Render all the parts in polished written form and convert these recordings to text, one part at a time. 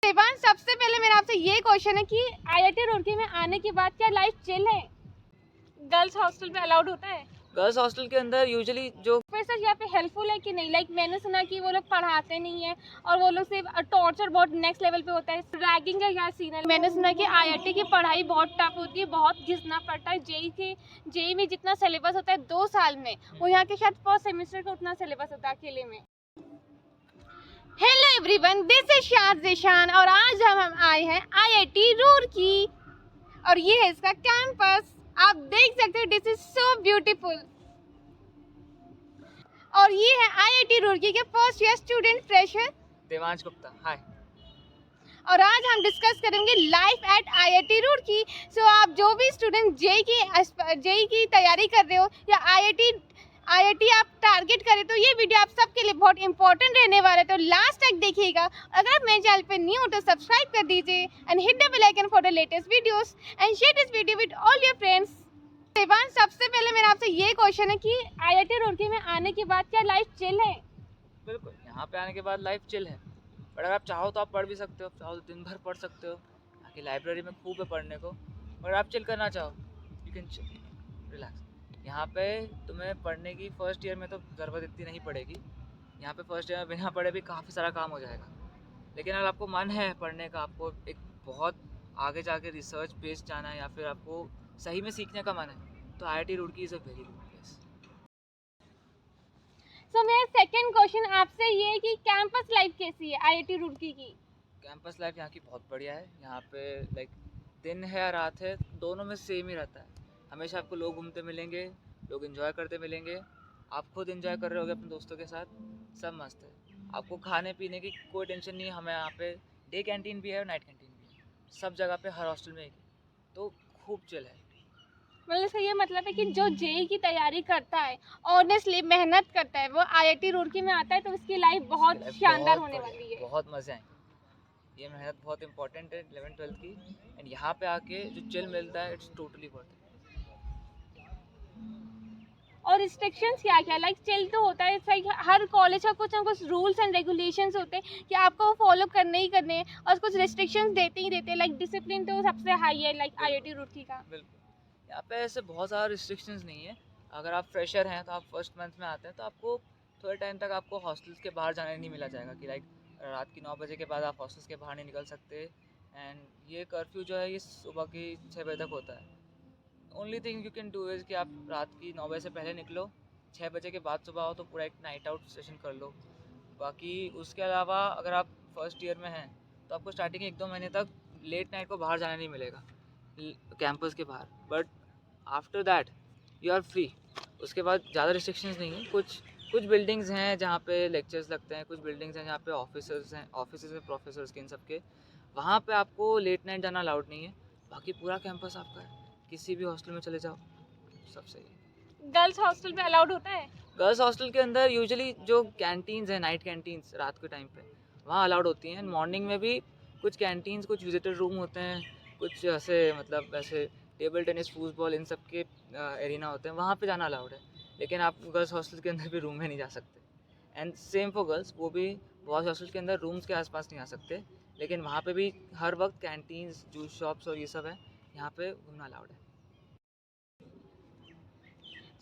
देवांश, सबसे पहले मेरा आपसे ये क्वेश्चन है कि आईआईटी रुड़की में आने के बाद क्या लाइफ चिल है? गर्ल्स हॉस्टल में अलाउड होता है? गर्ल्स हॉस्टल के अंदर यूजुअली जो प्रोफेसर यहाँ पे हेल्पफुल है कि नहीं? लाइक मैंने सुना कि वो लोग पढ़ाते नहीं है और वो लोग सिर्फ टॉर्चर बहुत नेक्स्ट लेवल पे होता है, रैगिंग का यहाँ सीन है। मैंने सुना कि आईआईटी की पढ़ाई बहुत टफ होती है, बहुत घिसना पड़ता है। जेई में जितना सिलेबस होता है 2 साल में, वो यहाँ के शायद फर्स्ट सेमेस्टर का उतना सिलेबस होता है अकेले में। हेलो एवरीवन, दिस इज शाद ज़ेशान और आज हम आए हैं आईआईटी रुड़की और ये है इसका कैंपस। आप देख सकते हो, दिस इज सो ब्यूटीफुल। और ये है आईआईटी रुड़की के first year student fresher Devansh Gupta. Hi. और आज हम डिस्कस करेंगे life at IIT Roorkee. So आप जो भी स्टूडेंट जेई की तैयारी कर रहे हो या आईआईटी आप टारगेट करें, तो ये वीडियो आप सबके लिए बहुत इंपॉर्टेंट रहने वाला है, तो लास्ट तक देखिएगा। अगर आप मेरे चैनल पे न्यू हो तो सब्सक्राइब कर दीजिए and hit the bell icon for the latest videos and share this video with all your friends. Devansh, सबसे पहले मेरा आपसे ये क्वेश्चन है कि आईआईटी रुड़की में आने के बाद क्या लाइफ चिल है? बिल्कुल, यहाँ पे आने के बाद लाइफ चिल है, बट अगर आप चाहो तो आप पढ़ भी सकते हो, चाहो तो दिन भर पढ़ सकते हो। बाकी लाइब्रेरी में खूब है पढ़ने को। अगर आप चिल करना चाहो, यू कैन चिल, रिलैक्स। यहाँ पे तुम्हें पढ़ने की फर्स्ट ईयर में तो ज़रूरत इतनी नहीं पड़ेगी। यहाँ पे फर्स्ट ईयर में बिना पढ़े भी काफ़ी सारा काम हो जाएगा। लेकिन अगर आपको मन है पढ़ने का, आपको एक बहुत आगे जाके रिसर्च बेस्ड जाना है या फिर आपको सही में सीखने का मन है, तो IIT Roorkee is a very good place. So मेरा सेकंड क्वेश्चन आपसे ये है कि कैंपस लाइफ कैसी है आईआईटी रुड़की की? कैंपस लाइफ यहाँ की बहुत बढ़िया है। यहाँ पे लाइक दिन है या रात है, दोनों में सेम ही रहता है। हमेशा आपको लोग घूमते मिलेंगे, लोग एंजॉय करते मिलेंगे। आप खुद एंजॉय कर रहे होगे अपने दोस्तों के साथ, सब मस्त है। आपको खाने पीने की कोई टेंशन नहीं है। हमें यहाँ पे डे कैंटीन भी है और नाइट कैंटीन भी है, सब जगह पे, हर हॉस्टल में एक है, तो खूब चिल है। मतलब इसका ये मतलब है कि जो जेई की तैयारी करता है, ऑनेस्टली मेहनत करता है, वो आईआईटी रुड़की में आता है तो उसकी लाइफ बहुत लाइफ शानदार बहुत होने बढ़िया, वाली है। बहुत मज़े आएंगे। ये मेहनत बहुत इंपॉर्टेंट है 11th-12th की, एंड यहाँ पे आके जो चिल मिलता है, इट्स टोटली वर्थ इट। और रिस्ट्रिक्शंस क्या क्या? लाइक चिल तो होता है, लाइक हर कॉलेज का कुछ ना कुछ रूल्स एंड रेगुलेशंस होते हैं कि आपको वो फॉलो करने ही करने हैं, और कुछ रिस्ट्रिक्शंस देते ही देते हैं। लाइक डिसिप्लिन तो सबसे हाई है लाइक आईआईटी रुड़की का। बिल्कुल, यहाँ पे ऐसे बहुत ज़्यादा रिस्ट्रिक्शंस नहीं है। अगर आप फ्रेशर हैं तो आप फर्स्ट मंथ में आते हैं, तो आपको थोड़े टाइम तक आपको हॉस्टल्स के बाहर जाने नहीं मिला जाएगा कि लाइक रात की 9 बजे के बाद आप हॉस्टल्स के बाहर नहीं निकल सकते। एंड ये कर्फ्यू जो है ये सुबह की 6 बजे तक होता है। Only thing you can do is कि आप रात की 9 बजे से पहले निकलो, 6 बजे के बाद सुबह आओ तो पूरा एक नाइट आउट सेशन कर लो। बाकी उसके अलावा अगर आप फर्स्ट ईयर में हैं तो आपको स्टार्टिंग 1-2 महीने तक लेट नाइट को बाहर जाना नहीं मिलेगा कैंपस के बाहर, but after that you are free. उसके बाद ज़्यादा रिस्ट्रिक्शंस नहीं है। कुछ कुछ बिल्डिंग्स हैं जहाँ पे लेक्चर्स लगते हैं, कुछ बिल्डिंग्स हैं जहाँ पे ऑफिसर्स हैं, ऑफिस हैं प्रोफेसर्स के, इन सब के, वहाँ पे आपको लेट नाइट जाना अलाउड नहीं है। बाकी पूरा कैंपस आपका है, किसी भी हॉस्टल में चले जाओ, सब सही है। गर्ल्स हॉस्टल में अलाउड होता है? गर्ल्स हॉस्टल के अंदर यूजुअली जो कैंटीन्स हैं, नाइट कैंटीन्स रात के टाइम पे वहाँ अलाउड होती हैं। मॉर्निंग में भी कुछ कैंटीन्स, कुछ विजिटर रूम होते हैं, कुछ ऐसे मतलब ऐसे टेबल टेनिस, फुटबॉल, इन सब के एरिना होते हैं, वहाँ पे जाना अलाउड है। लेकिन आप गर्ल्स हॉस्टल के अंदर भी रूम में नहीं जा सकते। एंड सेम फॉर गर्ल्स, वो भी बॉयज़ हॉस्टल के अंदर रूम्स के आसपास नहीं आ सकते। लेकिन वहाँ पे भी हर वक्त कैंटीन्स, जूस शॉप्स और ये सब है, यहाँ पे घूमना अलाउड है।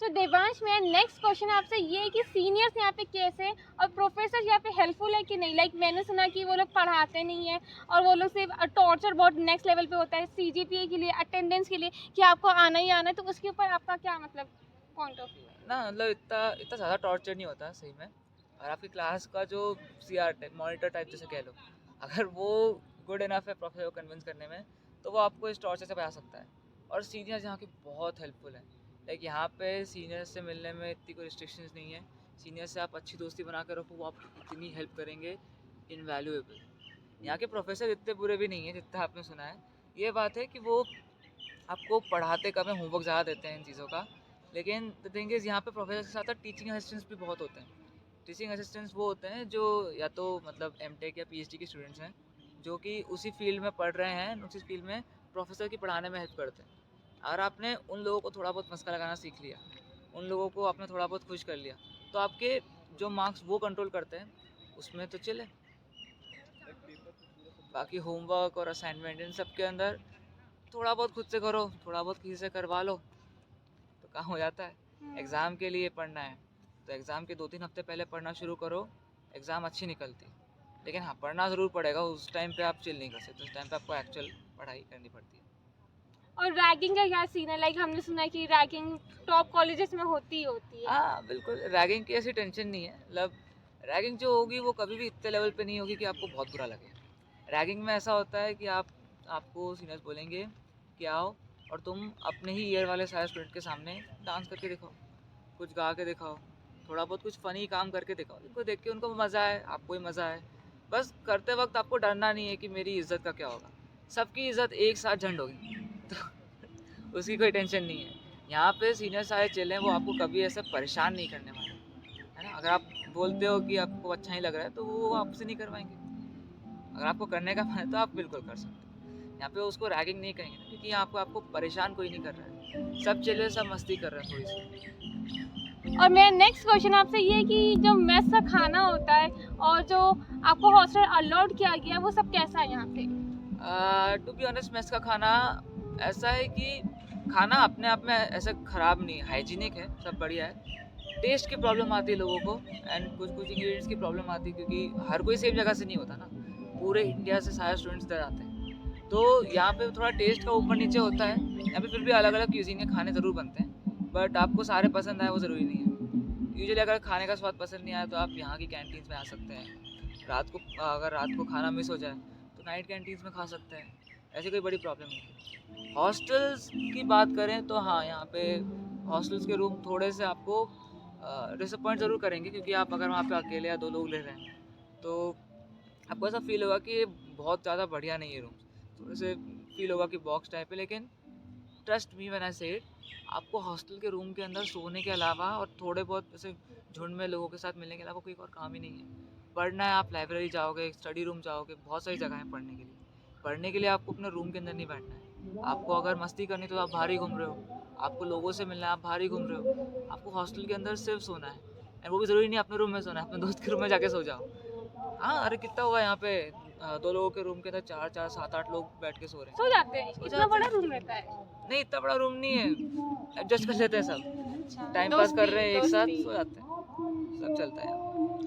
तो देवांश, मेरा नेक्स्ट क्वेश्चन आपसे ये है कि सीनियर्स यहाँ पे कैसे हैं और प्रोफेसर यहाँ पे हेल्पफुल है कि नहीं? लाइक मैंने सुना कि वो लोग पढ़ाते नहीं है और वो लोग सिर्फ टॉर्चर बहुत नेक्स्ट लेवल पे होता है सीजीपीए के लिए, अटेंडेंस के लिए, कि आपको आना ही आना है। तो उसके ऊपर आपका क्या मतलब पॉइंट ऑफ व्यू है? ना मतलब इतना इतना ज़्यादा टॉर्चर नहीं होता सही में। और आपकी क्लास का जो सीआर टाइप, मॉनिटर टाइप जैसे कह लो, अगर वो गुड इनफ है प्रोफेसर को कन्विंस करने में, तो वो आपको इस टॉर्चर से बचा सकता है। और सीनियर्स यहाँ के बहुत हेल्पफुल हैं। लाइक यहाँ पे सीनियर्स से मिलने में इतनी कोई रिस्ट्रिक्शंस नहीं है। सीनियर से आप अच्छी दोस्ती बना कर रखो, वो आपकी इतनी हेल्प करेंगे, इनवैल्यूएबल। यहाँ के प्रोफेसर इतने बुरे भी नहीं हैं जितना आपने सुना है। ये बात है कि वो आपको पढ़ाते कम है, होमवर्क ज़्यादा देते हैं इन चीज़ों का। लेकिन द थिंग इज़ यहाँ पे प्रोफेसर के साथ साथ टीचिंग असिस्टेंट्स भी बहुत होते हैं। टीचिंग असिस्टेंट्स वो होते हैं जो या तो मतलब एमटेक या पीएचडी के स्टूडेंट्स हैं, जो कि उसी फील्ड में पढ़ रहे हैं, उसी फील्ड में प्रोफेसर की पढ़ाने में हेल्प करते हैं। अगर आपने उन लोगों को थोड़ा बहुत मस्का लगाना सीख लिया, उन लोगों को आपने थोड़ा बहुत खुश कर लिया, तो आपके जो मार्क्स वो कंट्रोल करते हैं, उसमें तो चिल है। बाकी होमवर्क और असाइनमेंट इन सब के अंदर थोड़ा बहुत खुद से करो, थोड़ा बहुत किसी से करवा लो तो काम हो जाता है। एग्ज़ाम के लिए पढ़ना है तो एग्ज़ाम के 2-3 हफ्ते पहले पढ़ना शुरू करो, एग्ज़ाम अच्छी निकलती है। लेकिन हाँ, पढ़ना ज़रूर पड़ेगा, उस टाइम पे आप चिल नहीं कर सकते, उस टाइम पे आपको एक्चुअल पढ़ाई करनी पड़ती है। और रैगिंग का क्या सीन है? लाइक हमने सुना है कि रैगिंग टॉप कॉलेजेस में होती ही होती है। हाँ बिल्कुल, रैगिंग की ऐसी टेंशन नहीं है। मतलब रैगिंग जो होगी वो कभी भी इतने लेवल पे नहीं होगी कि आपको बहुत बुरा लगे। रैगिंग में ऐसा होता है कि आपको सीनियर्स बोलेंगे कि आओ और तुम अपने ही ईयर वाले सारे स्टूडेंट के सामने डांस करके दिखाओ, कुछ गा के दिखाओ, थोड़ा बहुत कुछ फ़नी काम करके दिखाओ, जिनको देख के उनको मज़ा आए, आपको ही मज़ा आए। बस करते वक्त आपको डरना नहीं है कि मेरी इज़्ज़त का क्या होगा। सबकी इज़्ज़त एक साथ झंड होगी तो उसकी कोई टेंशन नहीं है। यहाँ पे सीनियर सारे चिल हैं, वो आपको कभी ऐसे परेशान नहीं करने वाले, है ना? अगर आप बोलते हो कि आपको अच्छा नहीं लग रहा है तो वो आपसे नहीं करवाएंगे। अगर आपको करने का मन है तो आप बिल्कुल कर सकते हो। यहाँ पे उसको रैगिंग नहीं कहेंगे ना, क्योंकि यहाँ पे आपको परेशान कोई नहीं कर रहा है, सब चिल है, सब मस्ती कर रहे हैं थोड़ी सी। और मेरा नेक्स्ट क्वेश्चन आपसे ये है कि जो मेस का खाना होता है और जो आपको हॉस्टल अलॉट किया गया है वो सब कैसा है यहाँ पे? टू बी ऑनेस्ट, मेस का खाना ऐसा है कि खाना अपने आप में ऐसा ख़राब नहीं है, हाइजीनिक है, सब बढ़िया है। टेस्ट की प्रॉब्लम आती है लोगों को एंड कुछ इंग्रेडिएंट्स की प्रॉब्लम आती है, क्योंकि हर कोई सेम जगह से नहीं होता ना, पूरे इंडिया से सारे स्टूडेंट्स इधर आते हैं, तो यहाँ पे थोड़ा टेस्ट का ऊपर नीचे होता है। यहाँ पे फिर भी अलग अलग क्यूजीन के खाने ज़रूर बनते हैं, बट आपको सारे पसंद आए वो ज़रूरी नहीं है। यूजुअली अगर खाने का स्वाद पसंद नहीं आया तो आप यहाँ की कैंटीन्स में आ सकते हैं। अगर रात को खाना मिस हो जाए तो नाइट कैंटीन्स में खा सकते हैं, ऐसी कोई बड़ी प्रॉब्लम नहीं है। हॉस्टल्स की बात करें तो हाँ, यहाँ पे हॉस्टल्स के रूम थोड़े से आपको डिसअपॉइंट ज़रूर करेंगे, क्योंकि आप अगर वहाँ पे अकेले या 2 लोग रह रहे हैं तो आपको ऐसा फील होगा कि बहुत ज़्यादा बढ़िया नहीं है रूम, थोड़े से फील होगा कि बॉक्स टाइप है। लेकिन ट्रस्ट मी व्हेन आई से इट, आपको हॉस्टल के रूम के अंदर सोने के अलावा और थोड़े बहुत ऐसे झुंड में लोगों के साथ मिलने के अलावा कोई और काम ही नहीं है। पढ़ना है, आप लाइब्रेरी जाओगे, स्टडी रूम जाओगे, बहुत सारी जगह है पढ़ने के लिए। पढ़ने के लिए आपको अपने रूम के अंदर नहीं बैठना है। आपको अगर मस्ती करनी तो आप बाहर ही घूम रहे हो, आपको लोगों से मिलना है, आप बाहर ही घूम रहे हो। आपको हॉस्टल के अंदर सिर्फ सोना है, एंड वो भी ज़रूरी नहीं अपने रूम में सोना है, अपने दोस्त के रूम में जाके सो जाओ। हाँ, अरे कितना हुआ यहाँ पे 2 लोगों के रूम के अंदर 4-4, 7-8 लोग बैठ के सो रहे हैं। सो जाते हैं? सो इतना जाते बड़ा हैं। रूम रहता है? नहीं, इतना बड़ा रूम नहीं है, एडजस्ट कर लेते हैं सब, अच्छा, टाइम पास कर रहे हैं, एक साथ दोस्ती। सो जाते हैं, सब चलता है।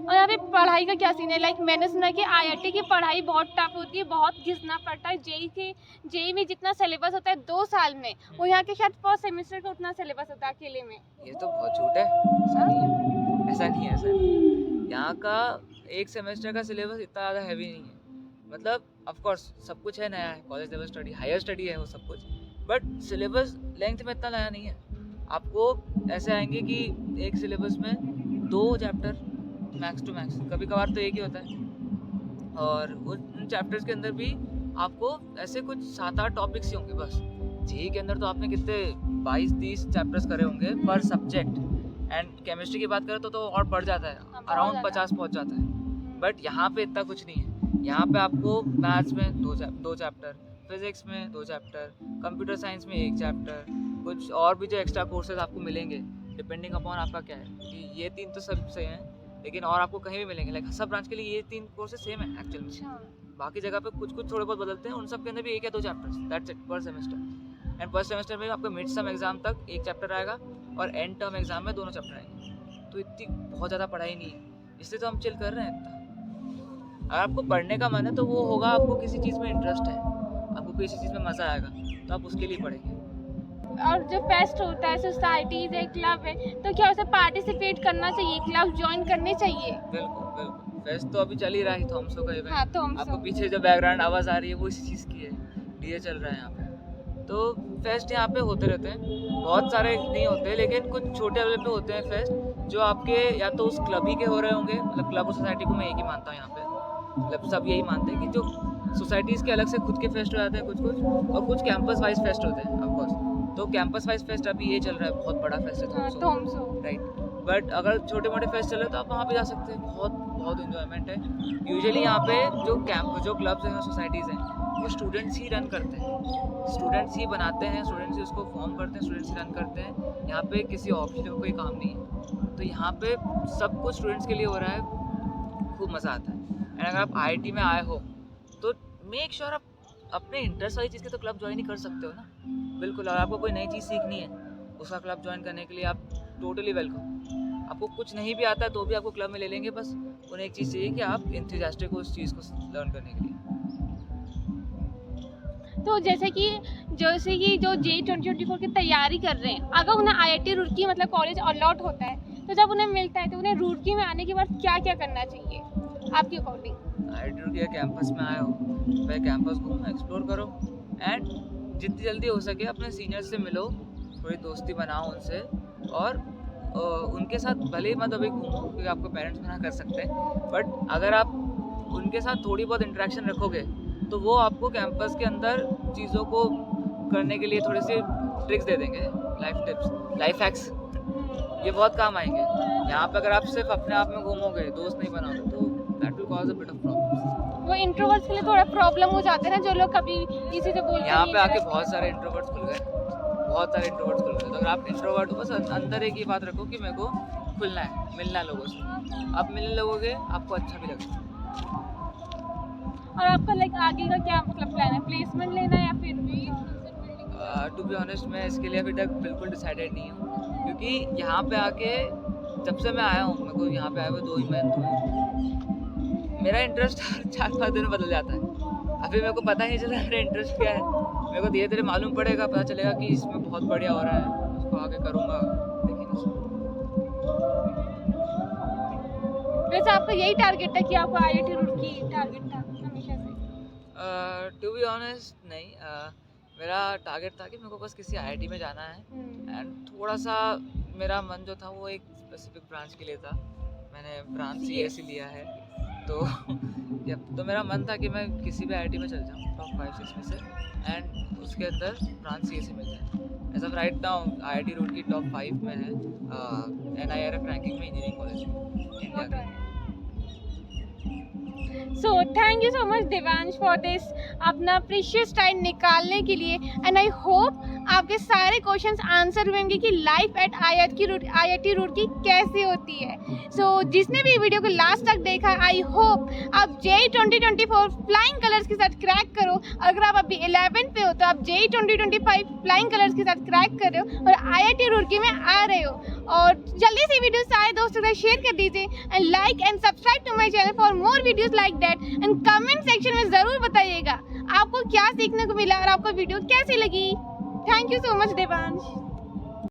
और यहाँ पे पढ़ाई का क्या सीन है? लाइक मैंने सुना है कि आईआईटी की पढ़ाई बहुत टफ होती है, बहुत घिसना पड़ता है। जेई में जितना सिलेबस होता है 2 साल में, वो यहाँ के शायद फर्स्ट सेमेस्टर का उतना सिलेबस होता है अकेले में। ये तो बहुत झूठ है, ऐसा नहीं है, ऐसा नहीं है, ऐसा नहीं है। यहाँ का एक सेमेस्टर का सिलेबस इतना ज़्यादा हैवी नहीं है। मतलब ऑफ कोर्स सब कुछ है, नया है, college level study, higher study है वो सब कुछ, बट सिलेबस लेंथ में इतना नया नहीं है। आपको ऐसे आएंगे कि एक सिलेबस में 2 चैप्टर मैक्स टू मैक्स, कभी कभार तो एक ही होता है, और उन चैप्टर्स के अंदर भी आपको ऐसे कुछ 7-8 टॉपिक्स ही होंगे बस। जेई के अंदर तो आपने कितने 22-30 चैप्टर्स करे होंगे पर सब्जेक्ट, एंड केमिस्ट्री की बात करें तो और बढ़ जाता है, अराउंड 50 पहुंच जाता है। बट यहाँ पे इतना कुछ नहीं है। यहाँ पे आपको मैथ्स में 2 चैप्टर, फिजिक्स में 2 चैप्टर, कंप्यूटर साइंस में 1 चैप्टर, कुछ और भी जो एक्स्ट्रा कोर्सेज आपको मिलेंगे डिपेंडिंग अपॉन आपका क्या है, क्योंकि ये 3 तो सब सही हैं, लेकिन और आपको कहीं भी मिलेंगे। लाइक सब ब्रांच के लिए ये 3 कोर्सेज सेम है एक्चुअल में। बाकी जगह पे कुछ थोड़े बहुत बदलते हैं, उन सब के अंदर भी 1 या 2 चैप्टर्स, दैट्स इट पर सेमेस्टर। एंड पर सेमेस्टर में आपका मिड सम एग्जाम तक 1 चैप्टर आएगा और एंड टर्म एग्जाम में 2 चैप्टर आएंगे। तो इतनी बहुत ज़्यादा पढ़ाई नहीं है, इसलिए तो हम चिल कर रहे हैं इतना। अगर आपको पढ़ने का मन है तो वो होगा, आपको किसी चीज़ में इंटरेस्ट है, आपको किसी चीज़ में मज़ा आएगा तो आप उसके लिए पढ़ेंगे। और जो फेस्ट होता है, सोसाइटीज है, क्लब है, तो क्या उसे पार्टिसिपेट करना चाहिए, क्लब ज्वाइन करने चाहिए? बिल्कुल बिल्कुल, फेस्ट तो अभी चल ही रहा है, थॉमसो का इवेंट। हाँ, तो आपको पीछे जो बैकग्राउंड आवाज़ आ रही है वो इसी चीज़ की है, डीजे चल रहा है यहाँ पे। तो फेस्ट यहाँ पे होते रहते हैं, बहुत सारे नहीं होते, लेकिन कुछ छोटे लेवल पे होते हैं फेस्ट, जो आपके या तो उस क्लब ही के हो रहे होंगे। मतलब क्लब और सोसाइटी को मैं एक ही मानता हूँ यहाँ पे, मतलब सब यही मानते हैं कि जो सोसाइटीज़ के अलग से खुद के फेस्ट हो जाते हैं कुछ, और कुछ कैंपस वाइज फेस्ट होते हैं ऑफकोर्स। तो कैंपस वाइज फेस्ट अभी ये चल रहा है, बहुत बड़ा फेस्ट है थॉमसो, राइट। बट अगर छोटे मोटे फेस्ट चले तो आप वहाँ पे जा सकते हैं, बहुत इन्जॉयमेंट है। यूजुअली यहाँ पे जो क्लब्स हैं, सोसाइटीज़ हैं, वो स्टूडेंट्स ही रन करते हैं, स्टूडेंट्स ही बनाते हैं, स्टूडेंट्स ही उसको फॉर्म करते हैं, स्टूडेंट्स ही रन करते हैं। यहाँ पे किसी ऑफिस का कोई काम नहीं है, तो यहाँ पे सब कुछ स्टूडेंट्स के लिए हो रहा है, खूब मज़ा आता है। एंड अगर आप IIT में आए हो तो मेक श्योर आप अपने इंटरेस्ट वाली चीज़ के तो क्लब ज्वाइन ही कर सकते हो ना, बिल्कुल। और आपको कोई नई चीज़ सीखनी है उसका क्लब ज्वाइन करने के लिए आप टोटली वेलकम। आपको कुछ नहीं भी आता है तो भी आपको क्लब में ले लेंगे, बस उन्हें एक चीज़ चाहिए कि आप इंथुसियास्टिक हो उस चीज़ को लर्न करने के लिए। तो जैसे कि जो JEE 2024 की तैयारी कर रहे हैं, अगर उन्हें IIT रुड़की मतलब कॉलेज अलॉट होता है, तो जब उन्हें मिलता है तो उन्हें रुड़की में आने के बाद क्या क्या करना चाहिए आपके अकॉर्डिंग? IIT रुड़की कैंपस में आए हो, वह कैंपस घूमो, एक्सप्लोर करो, एंड जितनी जल्दी हो सके अपने सीनियर्स से मिलो, थोड़ी दोस्ती बनाओ उनसे, और उनके साथ भले ही मत अभी घूमो क्योंकि आपको पेरेंट्स मना कर सकते हैं, बट अगर आप उनके साथ थोड़ी बहुत इंटरेक्शन रखोगे तो वो आपको कैंपस के अंदर चीज़ों को करने के लिए थोड़ी सी ट्रिक्स दे देंगे, लाइफ टिप्स, लाइफ हैक्स, ये बहुत काम आएंगे। यहाँ पे अगर आप सिर्फ अपने आप में घूमोगे, दोस्त नहीं बनाओगे, तो that will cause a bit of problems. वो इंट्रोवर्ट्स के लिए थोड़ा प्रॉब्लम हो जाते हैं ना, जो लोग कभी किसी से बोलते यहाँ नहीं पे आके हैं। बहुत सारे इंट्रोवर्ट्स खुल गए, बहुत सारे इंट्रोवर्ट्स खुल गए। तो अगर आप इंट्रोवर्ट हो, बस अंदर एक ही बात रखो कि मेरे को खुलना है, मिलना है लोगों से। आप मिलने लगोगे, आपको अच्छा भी लगेगा। और आपका लाइक आगे का क्या मतलब प्लान है, प्लेसमेंट लेना है या फिर टू बी ऑनेस्ट मैं इसके लिए अभी तक बिल्कुल डिसाइडेड नहीं हूँ, क्योंकि यहाँ पे आके जब से मैं आया हूँ, मेरे को यहाँ पे आए हुए 2 ही महीने हुए, मेरा इंटरेस्ट 4-5 दिन में बदल जाता है। अभी मेरे को पता ही नहीं चला मेरा इंटरेस्ट क्या है। मेरे को धीरे धीरे मालूम पड़ेगा, पता चलेगा कि इसमें बहुत बढ़िया हो रहा है, उसको आगे करूँगा, लेकिन वैसे आपका यही टारगेट है कि आपको IIT रुड़की टारगेट था हमेशा से? टू बी ऑनेस्ट नहीं, मेरा टारगेट था कि मेरे को बस किसी IIT में जाना है, एंड थोड़ा सा मेरा मन जो था वो एक स्पेसिफिक ब्रांच के लिए था। मैंने ब्रांच CSE लिया है, तो मेरा मन था कि मैं किसी भी IIT में चल जाऊँ टॉप 5-6 में से, एंड उसके अंदर ब्रांच CSE मिल जाए। As of right now IIT Roorkee top 5 में है, NIRF रैंकिंग में इंजीनियरिंग कॉलेज इंडिया का। So thank you so much Devansh for this अपना प्रीशियस टाइम निकालने के लिए, एंड आई होप आपके सारे क्वेश्चंस आंसर हुए होंगे कि लाइफ एट IIT रुड़की कैसे होती है। सो जिसने भी वीडियो को लास्ट तक देखा, आई होप आप JEE 2024 फ्लाइंग कलर्स के साथ क्रैक करो। अगर आप अभी 11th पे हो तो आप JEE 2025 फ्लाइंग कलर्स के साथ क्रैक कर रहे हो और IIT रुड़की में आ रहे हो। और जल्दी से वीडियो सारे दोस्तों के साथ शेयर कर दीजिए, and like and subscribe to my channel for more videos like that, and comment section में ज़रूर बताइएगा आपको क्या सीखने को मिला और आपको वीडियो कैसी लगी। Thank you so much Devansh.